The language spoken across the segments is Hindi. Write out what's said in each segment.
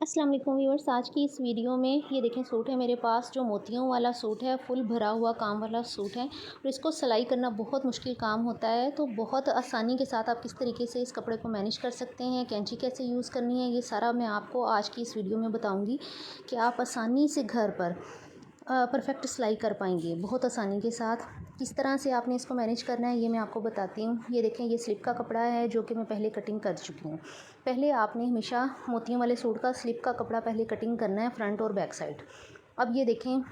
अस्सलाम वालेकुम व्यूअर्स। आज की इस वीडियो में ये देखें सूट है मेरे पास, जो मोतियों वाला सूट है, फुल भरा हुआ काम वाला सूट है और इसको सिलाई करना बहुत मुश्किल काम होता है। तो बहुत आसानी के साथ आप किस तरीके से इस कपड़े को मैनेज कर सकते हैं, कैंची कैसे यूज़ करनी है, ये सारा मैं आपको आज की इस वीडियो में बताऊँगी कि आप आसानी से घर पर परफ़ेक्ट सिलाई कर पाएंगे बहुत आसानी के साथ। किस तरह से आपने इसको मैनेज करना है ये मैं आपको बताती हूँ। ये देखें, ये स्लिप का कपड़ा है जो कि मैं पहले कटिंग कर चुकी हूँ। पहले आपने हमेशा मोतियों वाले सूट का स्लिप का कपड़ा पहले कटिंग करना है, फ्रंट और बैक साइड। अब ये देखें,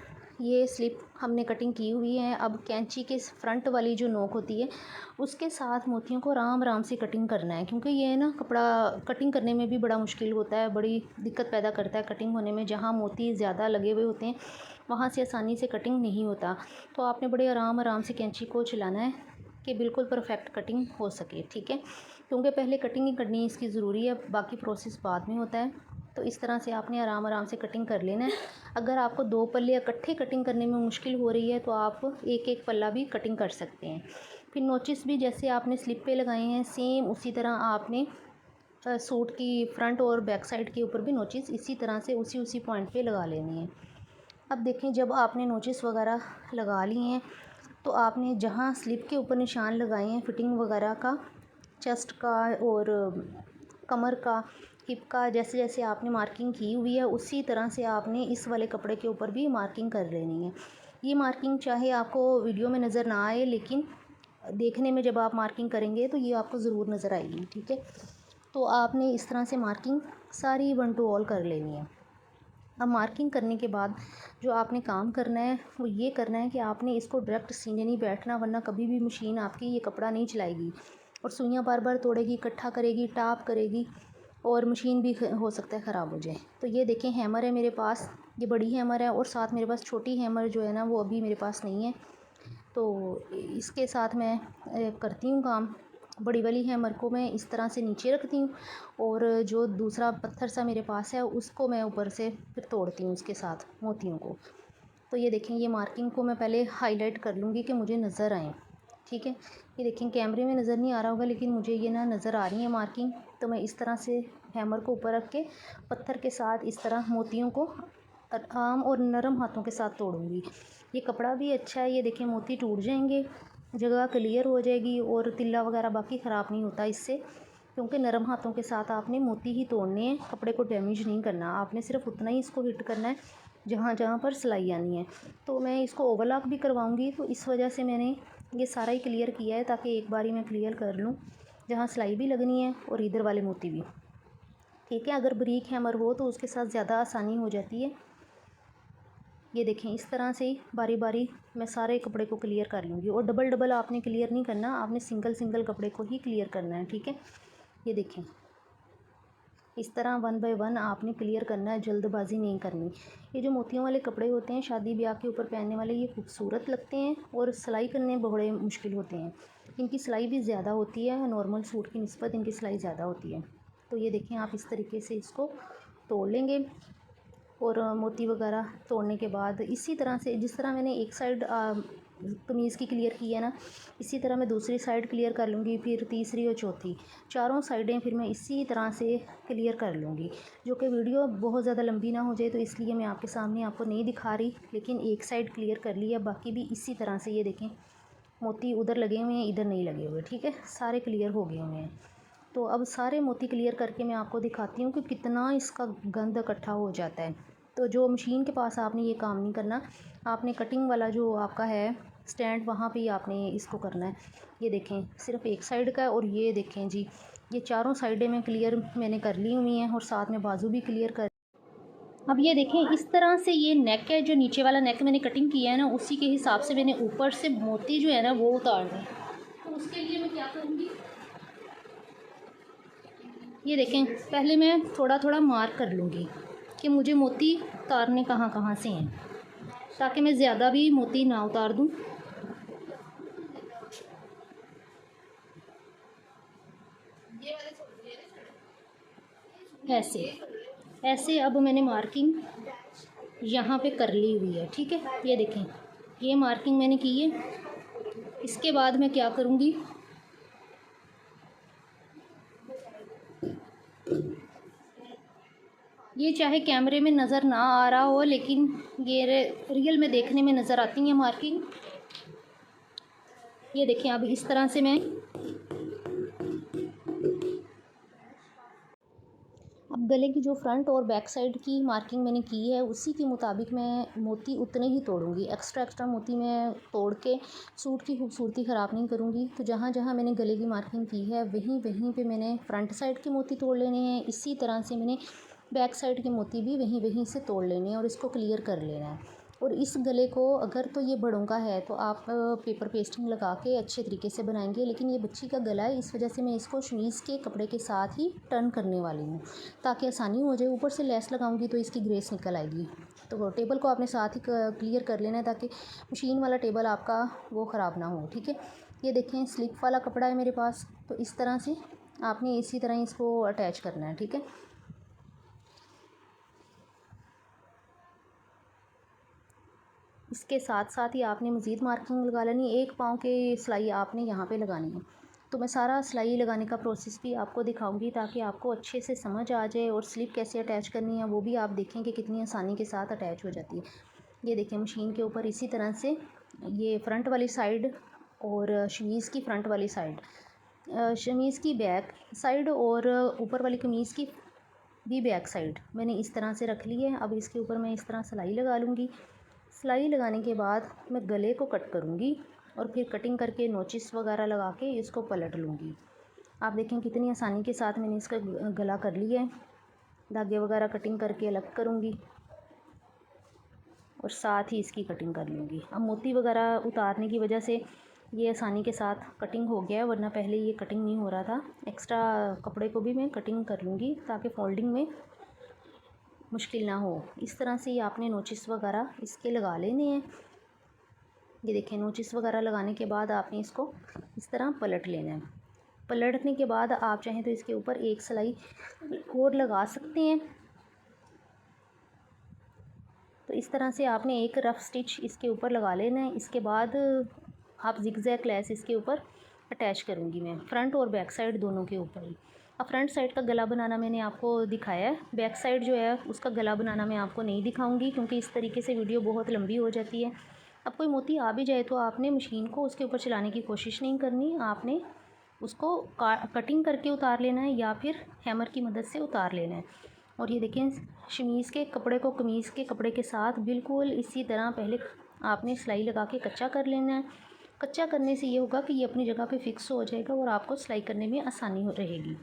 ये स्लिप हमने कटिंग की हुई है। अब कैंची के फ्रंट वाली जो नोक होती है उसके साथ मोतियों को आराम आराम से कटिंग करना है, क्योंकि ये ना कपड़ा कटिंग करने में भी बड़ा मुश्किल होता है, बड़ी दिक्कत पैदा करता है कटिंग होने में। जहाँ मोती ज़्यादा लगे हुए होते हैं वहाँ से आसानी से कटिंग नहीं होता। तो आपने बड़े आराम आराम से कैंची को चलाना है कि बिल्कुल परफेक्ट कटिंग हो सके, ठीक है। क्योंकि पहले कटिंग ही करनी इसकी ज़रूरी है, बाकी प्रोसेस बाद में होता है। तो इस तरह से आपने आराम आराम से कटिंग कर लेना है। अगर आपको दो पल्ले इकट्ठे कटिंग करने में मुश्किल हो रही है तो आप एक एक पल्ला भी कटिंग कर सकते हैं। फिर नोचिस भी जैसे आपने स्लिप पे लगाए हैं, सेम उसी तरह आपने सूट की फ्रंट और बैक साइड के ऊपर भी नोचिस इसी तरह से उसी पॉइंट पे लगा लेनी है। अब देखें, जब आपने नोचिस वगैरह लगा लिए हैं तो आपने जहाँ स्लिप के ऊपर निशान लगाए हैं फिटिंग वगैरह का, चेस्ट का और कमर का, हिप का, जैसे जैसे आपने मार्किंग की हुई है उसी तरह से आपने इस वाले कपड़े के ऊपर भी मार्किंग कर लेनी है। ये मार्किंग चाहे आपको वीडियो में नज़र ना आए, लेकिन देखने में जब आप मार्किंग करेंगे तो ये आपको ज़रूर नज़र आएगी, ठीक है। तो आपने इस तरह से मार्किंग सारी वन टू ऑल कर लेनी है। अब मार्किंग करने के बाद जो आपने काम करना है वो ये करना है कि आपने इसको डायरेक्ट सीने नहीं बैठना, वरना कभी भी मशीन आपकी ये कपड़ा नहीं चलाएगी और सुइयाँ बार बार तोड़ेगी, इकट्ठा करेगी, टाप करेगी और मशीन भी हो सकता है ख़राब हो जाए। तो ये देखें, हैमर है मेरे पास, ये बड़ी हैमर है और साथ मेरे पास छोटी हैमर जो है ना वो अभी मेरे पास नहीं है। तो इसके साथ मैं करती हूँ काम। बड़ी वाली हैमर को मैं इस तरह से नीचे रखती हूँ और जो दूसरा पत्थर सा मेरे पास है उसको मैं ऊपर से फिर तोड़ती हूँ उसके साथ मोतियों को। तो ये देखें, ये मार्किंग को मैं पहले हाईलाइट कर लूँगी कि मुझे नज़र आए, ठीक है। ये देखें, कैमरे में नज़र नहीं आ रहा होगा लेकिन मुझे ये ना नज़र आ रही है मार्किंग। तो मैं इस तरह से हैमर को ऊपर रख के पत्थर के साथ इस तरह मोतियों को आम और नरम हाथों के साथ तोड़ूँगी। ये कपड़ा भी अच्छा है, ये देखें मोती टूट जाएंगे, जगह क्लियर हो जाएगी और तिल्ला वगैरह बाकी ख़राब नहीं होता इससे, क्योंकि नरम हाथों के साथ आपने मोती ही तोड़ने हैं, कपड़े को डैमेज नहीं करना। आपने सिर्फ उतना ही इसको हिट करना है जहाँ जहाँ पर सिलाई आनी है। तो मैं इसको ओवरलॉक भी करवाऊँगी, तो इस वजह से मैंने ये सारा ही क्लियर किया है ताकि एक बारी मैं क्लियर कर लूँ जहाँ सिलाई भी लगनी है और इधर वाले मोती भी, ठीक है। अगर बारीक हैमर हो तो उसके साथ ज़्यादा आसानी हो जाती है। ये देखें, इस तरह से बारी बारी मैं सारे कपड़े को क्लियर कर लूँगी और डबल डबल आपने क्लियर नहीं करना, आपने सिंगल सिंगल कपड़े को ही क्लियर करना है, ठीक है। ये देखें, इस तरह वन बाय वन आपने क्लियर करना है, जल्दबाजी नहीं करनी। ये जो मोतियों वाले कपड़े होते हैं शादी ब्याह के ऊपर पहनने वाले, ये खूबसूरत लगते हैं और सिलाई करने बड़े मुश्किल होते हैं। इनकी सिलाई भी ज़्यादा होती है, नॉर्मल सूट की निस्बत इनकी सिलाई ज़्यादा होती है। तो ये देखें, आप इस तरीके से इसको तोड़ लेंगे और मोती वगैरह तोड़ने के बाद इसी तरह से, जिस तरह मैंने एक साइड कमीज़ की क्लियर की है ना, इसी तरह मैं दूसरी साइड क्लियर कर लूँगी, फिर तीसरी और चौथी, चारों साइडें फिर मैं इसी तरह से क्लियर कर लूँगी। जो कि वीडियो बहुत ज़्यादा लंबी ना हो जाए तो इसलिए मैं आपके सामने आपको नहीं दिखा रही, लेकिन एक साइड क्लियर कर लिया, बाकी भी इसी तरह से। ये देखें, मोती उधर लगे हुए हैं, इधर नहीं लगे हुए, ठीक है, सारे क्लियर हो गए हुए हैं। तो अब सारे मोती क्लियर करके मैं आपको दिखाती हूँ कि कितना इसका गंद इकट्ठा हो जाता है। तो जो मशीन के पास आपने ये काम नहीं करना, आपने कटिंग वाला जो आपका है स्टैंड, वहाँ पे ही आपने इसको करना है। ये देखें, सिर्फ एक साइड का है और ये देखें जी, ये चारों साइडें में क्लियर मैंने कर ली हुई हैं और साथ में बाजू भी क्लियर कर। अब ये देखें, इस तरह से ये नेक है, जो नीचे वाला नेक मैंने कटिंग किया है ना, उसी के हिसाब से मैंने ऊपर से मोती जो है ना वो उतारना है। तो उसके लिए मैं क्या करूँगी, ये देखें, पहले मैं थोड़ा थोड़ा मार्क कर लूँगी कि मुझे मोती उतारने कहाँ कहाँ से हैं, ताकि मैं ज़्यादा भी मोती ना उतार दूँ। ऐसे ऐसे अब मैंने मार्किंग यहाँ पे कर ली हुई है, ठीक है। ये देखें, ये मार्किंग मैंने की है। इसके बाद मैं क्या करूँगी, ये चाहे कैमरे में नज़र ना आ रहा हो, लेकिन ये रियल में देखने में नज़र आती है मार्किंग। ये देखें, अब इस तरह से मैं अब गले की जो फ्रंट और बैक साइड की मार्किंग मैंने की है उसी के मुताबिक मैं मोती उतने ही तोड़ूंगी। एक्स्ट्रा मोती मैं तोड़ के सूट की खूबसूरती ख़राब नहीं करूँगी। तो जहाँ जहाँ मैंने गले की मार्किंग की है वहीं वहीं पे मैंने फ्रंट साइड के मोती तोड़ लेने हैं। इसी तरह से मैंने बैक साइड के मोती भी वहीं वहीं से तोड़ लेने हैं और इसको क्लियर कर लेना है। और इस गले को अगर तो ये बड़ों का है तो आप पेपर पेस्टिंग लगा के अच्छे तरीके से बनाएंगे, लेकिन ये बच्ची का गला है, इस वजह से मैं इसको शमीज़ के कपड़े के साथ ही टर्न करने वाली हूँ ताकि आसानी हो जाए। ऊपर से लेस लगाऊंगी तो इसकी ग्रेस निकल आएगी। तो टेबल को आपने साथ ही क्लियर कर लेना है ताकि मशीन वाला टेबल आपका वो ख़राब ना हो। ठीक है, ये देखें स्लिप वाला कपड़ा है मेरे पास, तो इस तरह से आपने इसी तरह इसको अटैच करना है। ठीक है, इसके साथ साथ ही आपने मज़ीद मार्किंग लगा लेनी। एक पाँव के सिलाई आपने यहाँ पे लगानी है। तो मैं सारा सिलाई लगाने का प्रोसेस भी आपको दिखाऊंगी ताकि आपको अच्छे से समझ आ जाए, और स्लिप कैसे अटैच करनी है वो भी आप देखें कि कितनी आसानी के साथ अटैच हो जाती है। ये देखें मशीन के ऊपर इसी तरह से ये फ्रंट वाली साइड और शमीज़ की फ्रंट वाली साइड, शमीज़ की बैक साइड और ऊपर वाली कमीज़ की भी बैक साइड मैंने इस तरह से रख ली है। अब इसके ऊपर मैं इस तरह सिलाई लगा लूँगी। सिलाई लगाने के बाद मैं गले को कट करूँगी और फिर कटिंग करके नोचिस वगैरह लगा के इसको पलट लूँगी। आप देखें कितनी आसानी के साथ मैंने इसका गला कर लिया है। धागे वगैरह कटिंग करके अलग करूँगी और साथ ही इसकी कटिंग कर लूँगी। अब मोती वगैरह उतारने की वजह से ये आसानी के साथ कटिंग हो गया है, वरना पहले ये कटिंग नहीं हो रहा था। एक्स्ट्रा कपड़े को भी मैं कटिंग कर लूँगी ताकि फोल्डिंग में मुश्किल ना हो। इस तरह से ये आपने नोचिस वगैरह इसके लगा लेने हैं। ये देखें नोचिस वगैरह लगाने के बाद आपने इसको इस तरह पलट लेना है। पलटने के बाद आप चाहें तो इसके ऊपर एक सिलाई और लगा सकते हैं। तो इस तरह से आपने एक रफ़ स्टिच इसके ऊपर लगा लेना है। इसके बाद आप जिगजैग लेस इसके ऊपर अटैच करूँगी मैं, फ्रंट और बैक साइड दोनों के ऊपर ही। अब फ्रंट साइड का गला बनाना मैंने आपको दिखाया है, बैक साइड जो है उसका गला बनाना मैं आपको नहीं दिखाऊंगी क्योंकि इस तरीके से वीडियो बहुत लंबी हो जाती है। अब कोई मोती आ भी जाए तो आपने मशीन को उसके ऊपर चलाने की कोशिश नहीं करनी, आपने उसको कटिंग करके उतार लेना है या फिर हैमर की मदद से उतार लेना है। और ये देखें शमीज़ के कपड़े को कमीज़ के कपड़े के साथ बिल्कुल इसी तरह पहले आपने सिलाई लगा के कच्चा कर लेना है। कच्चा करने से ये होगा कि ये अपनी जगह पे फिक्स हो जाएगा और आपको सिलाई करने में आसानी हो रहेगी।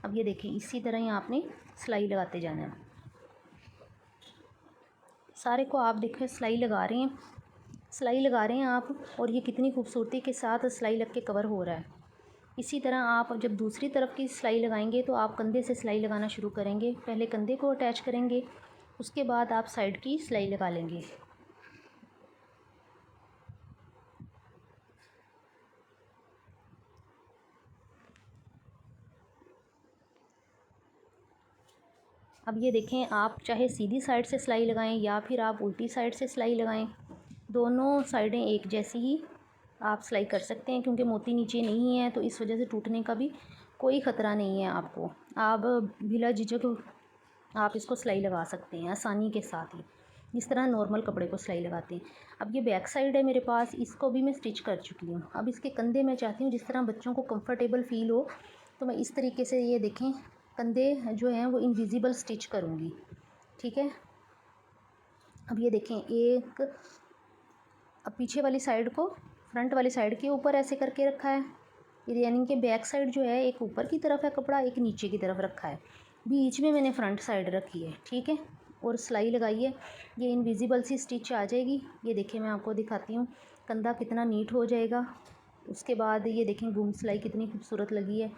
अब ये देखें इसी तरह ही आपने सिलाई लगाते जाना है। सारे को आप देखें सिलाई लगा रहे हैं, सिलाई लगा रहे हैं आप, और ये कितनी खूबसूरती के साथ सिलाई लग के कवर हो रहा है। इसी तरह आप जब दूसरी तरफ की सिलाई लगाएंगे तो आप कंधे से सिलाई लगाना शुरू करेंगे। पहले कंधे को अटैच करेंगे, उसके बाद आप साइड की सिलाई लगा लेंगे। अब ये देखें आप चाहे सीधी साइड से सिलाई लगाएं या फिर आप उल्टी साइड से सिलाई लगाएं, दोनों साइडें एक जैसी ही आप सिलाई कर सकते हैं क्योंकि मोती नीचे नहीं है तो इस वजह से टूटने का भी कोई ख़तरा नहीं है आपको। आप बिला झिझक आप इसको सिलाई लगा सकते हैं आसानी के साथ ही, जिस तरह नॉर्मल कपड़े को सिलाई लगाते हैं। अब ये बैक साइड है मेरे पास, इसको भी मैं स्टिच कर चुकी हूँ। अब इसके कंधे मैं चाहती हूँ जिस तरह बच्चों को कंफर्टेबल फ़ील हो, तो मैं इस तरीके से ये देखें कंधे जो हैं वो इनविजिबल स्टिच करूँगी। ठीक है, अब ये देखें एक, अब पीछे वाली साइड को फ्रंट वाली साइड के ऊपर ऐसे करके रखा है, यानी कि बैक साइड जो है एक ऊपर की तरफ है कपड़ा, एक नीचे की तरफ रखा है, बीच में मैंने फ्रंट साइड रखी है। ठीक है, और सिलाई लगाई है, ये इनविजिबल सी स्टिच आ जाएगी। ये देखिए मैं आपको दिखाती हूँ कंधा कितना नीट हो जाएगा। उसके बाद ये देखें गुम सिलाई कितनी खूबसूरत लगी है।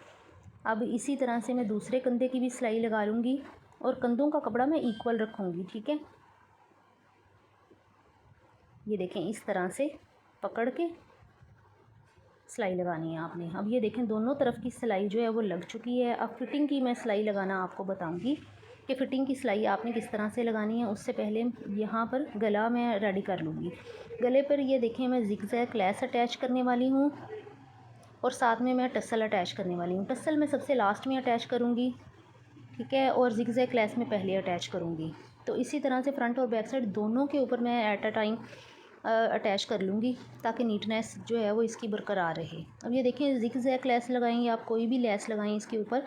अब इसी तरह से मैं दूसरे कंधे की भी सिलाई लगा लूँगी और कंधों का कपड़ा मैं इक्वल रखूँगी। ठीक है, ये देखें इस तरह से पकड़ के सिलाई लगानी है आपने। अब ये देखें दोनों तरफ की सिलाई जो है वो लग चुकी है। अब फिटिंग की मैं सिलाई लगाना आपको बताऊंगी कि फ़िटिंग की सिलाई आपने किस तरह से लगानी है। उससे पहले यहाँ पर गला मैं रेडी कर लूँगी। गले पर ये देखें मैं जिगजैग लेस अटैच करने वाली हूँ और साथ में मैं टसल अटैच करने वाली हूँ। टसल मैं सबसे लास्ट में अटैच करूँगी ठीक है, और ज़िगज़ैग लेस में पहले अटैच करूँगी। तो इसी तरह से फ्रंट और बैक साइड दोनों के ऊपर मैं एट अ टाइम अटैच कर लूँगी ताकि नीटनेस जो है वो इसकी बरकरार रहे। अब ये देखिए ज़िगज़ैग लेस लगाएं, आप कोई भी लेस लगाएं इसके ऊपर,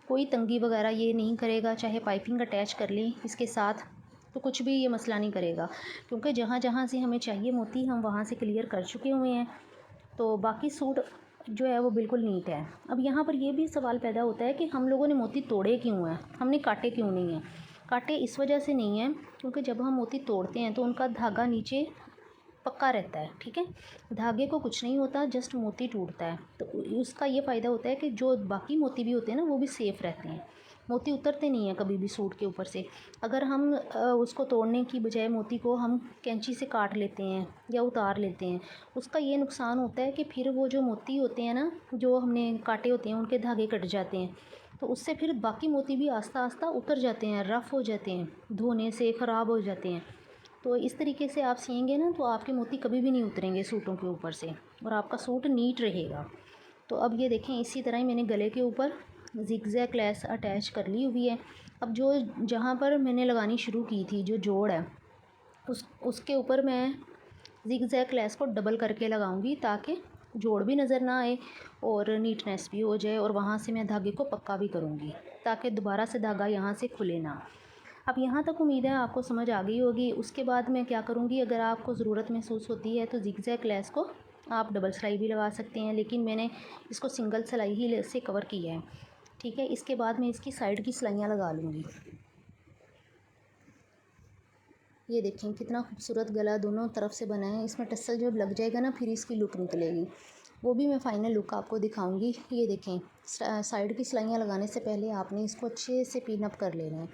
कोई तंगी वगैरह ये नहीं करेगा। चाहे पाइपिंग अटैच कर लें इसके साथ तो कुछ भी ये मसला नहीं करेगा, क्योंकि जहाँ जहाँ से हमें चाहिए मोती हम वहाँ से क्लियर कर चुके हुए हैं। तो बाकी सूट जो है वो बिल्कुल नीट है। अब यहाँ पर ये भी सवाल पैदा होता है कि हम लोगों ने मोती तोड़े क्यों हैं, हमने काटे क्यों नहीं हैं। काटे इस वजह से नहीं हैं क्योंकि जब हम मोती तोड़ते हैं तो उनका धागा नीचे पक्का रहता है, ठीक है। धागे को कुछ नहीं होता, जस्ट मोती टूटता है। तो उसका ये फ़ायदा होता है कि जो बाकी मोती भी होते हैं ना वो भी सेफ़ रहते हैं, मोती उतरते नहीं हैं कभी भी सूट के ऊपर से। अगर हम उसको तोड़ने की बजाय मोती को हम कैंची से काट लेते हैं या उतार लेते हैं, उसका ये नुकसान होता है कि फिर वो जो मोती होते हैं ना जो हमने काटे होते हैं उनके धागे कट जाते हैं, तो उससे फिर बाकी मोती भी आस्ता आस्ता उतर जाते हैं, रफ़ हो जाते हैं, धोने से ख़राब हो जाते हैं। तो इस तरीके से आप सिएंगे ना तो आपके मोती कभी भी नहीं उतरेंगे सूटों के ऊपर से और आपका सूट नीट रहेगा। तो अब ये देखें इसी तरह ही मैंने गले के ऊपर ज़िगज़ैग लेस अटैच कर ली हुई है। अब जो जहाँ पर मैंने लगानी शुरू की थी जो जोड़ है उसके ऊपर मैं ज़िगज़ैग लेस को डबल करके लगाऊंगी ताकि जोड़ भी नज़र ना आए और नीटनेस भी हो जाए, और वहाँ से मैं धागे को पक्का भी करूँगी ताकि दोबारा से धागा यहाँ से खुले ना। अब यहाँ तक उम्मीद है आपको समझ आ गई होगी। उसके बाद मैं क्या करूँगी, अगर आपको ज़रूरत महसूस होती है तो ज़िगज़ैग लेस को आप डबल सिलाई भी लगा सकते हैं, लेकिन मैंने इसको सिंगल सिलाई ही से कवर किया है, ठीक है। इसके बाद मैं इसकी साइड की सिलाइयाँ लगा लूँगी। ये देखें कितना खूबसूरत गला दोनों तरफ से बना है। इसमें टसल जब लग जाएगा ना फिर इसकी लुक निकलेगी, वो भी मैं फ़ाइनल लुक आपको दिखाऊंगी। ये देखें साइड की सिलाइयाँ लगाने से पहले आपने इसको अच्छे से पिन अप कर लेना है।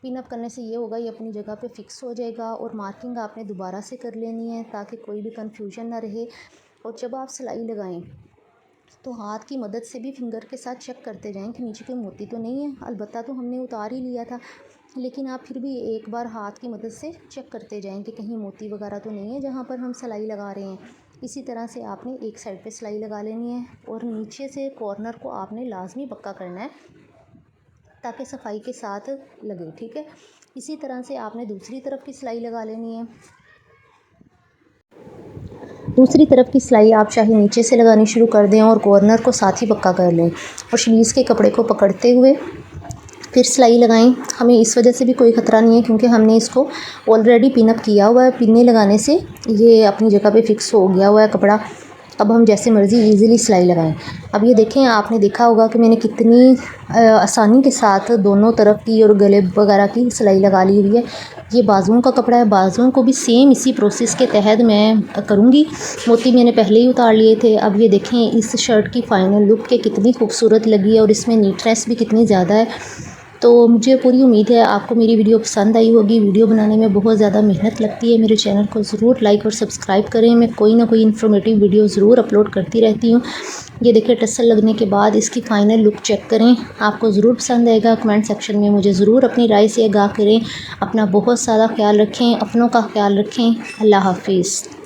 पिन अप करने से ये होगा ये अपनी जगह पे फिक्स हो जाएगा, और मार्किंग आपने दोबारा से कर लेनी है ताकि कोई भी कन्फ्यूजन ना रहे। और जब आप सिलाई लगाएं तो हाथ की मदद से भी फिंगर के साथ चेक करते जाएं कि नीचे कोई मोती तो नहीं है। अलबत्ता तो हमने उतार ही लिया था, लेकिन आप फिर भी एक बार हाथ की मदद से चेक करते जाएं कि कहीं मोती वगैरह तो नहीं है जहाँ पर हम सिलाई लगा रहे हैं। इसी तरह से आपने एक साइड पे सिलाई लगा लेनी है और नीचे से कॉर्नर को आपने लाजमी पक्का करना है ताकि सफाई के साथ लगे, ठीक है। इसी तरह से आपने दूसरी तरफ की सिलाई लगा लेनी है। दूसरी तरफ की सिलाई आप चाहे नीचे से लगानी शुरू कर दें और कॉर्नर को साथ ही पक्का कर लें, और शमीज़ के कपड़े को पकड़ते हुए फिर सिलाई लगाएं। हमें इस वजह से भी कोई ख़तरा नहीं है क्योंकि हमने इसको ऑलरेडी पिन अप किया हुआ है। पिने लगाने से ये अपनी जगह पे फिक्स हो गया हुआ है कपड़ा। अब हम जैसे मर्ज़ी इजीली सिलाई लगाएं। अब ये देखें आपने देखा होगा कि मैंने कितनी आसानी के साथ दोनों तरफ की और गले वगैरह की सिलाई लगा ली हुई है। ये बाजुओं का कपड़ा है, बाजुओं को भी सेम इसी प्रोसेस के तहत मैं करूँगी। मोती मैंने पहले ही उतार लिए थे। अब ये देखें इस शर्ट की फ़ाइनल लुक के कितनी खूबसूरत लगी है और इसमें नीटनेस भी कितनी ज़्यादा है। तो मुझे पूरी उम्मीद है आपको मेरी वीडियो पसंद आई होगी। वीडियो बनाने में बहुत ज़्यादा मेहनत लगती है। मेरे चैनल को ज़रूर लाइक और सब्सक्राइब करें। मैं कोई ना कोई इन्फॉर्मेटिव वीडियो ज़रूर अपलोड करती रहती हूँ। ये देखिए टसल लगने के बाद इसकी फ़ाइनल लुक चेक करें, आपको ज़रूर पसंद आएगा। कमेंट सेक्शन में मुझे ज़रूर अपनी राय से आगाह करें। अपना बहुत सारा ख्याल रखें, अपनों का ख्याल रखें। अल्लाह हाफिज़।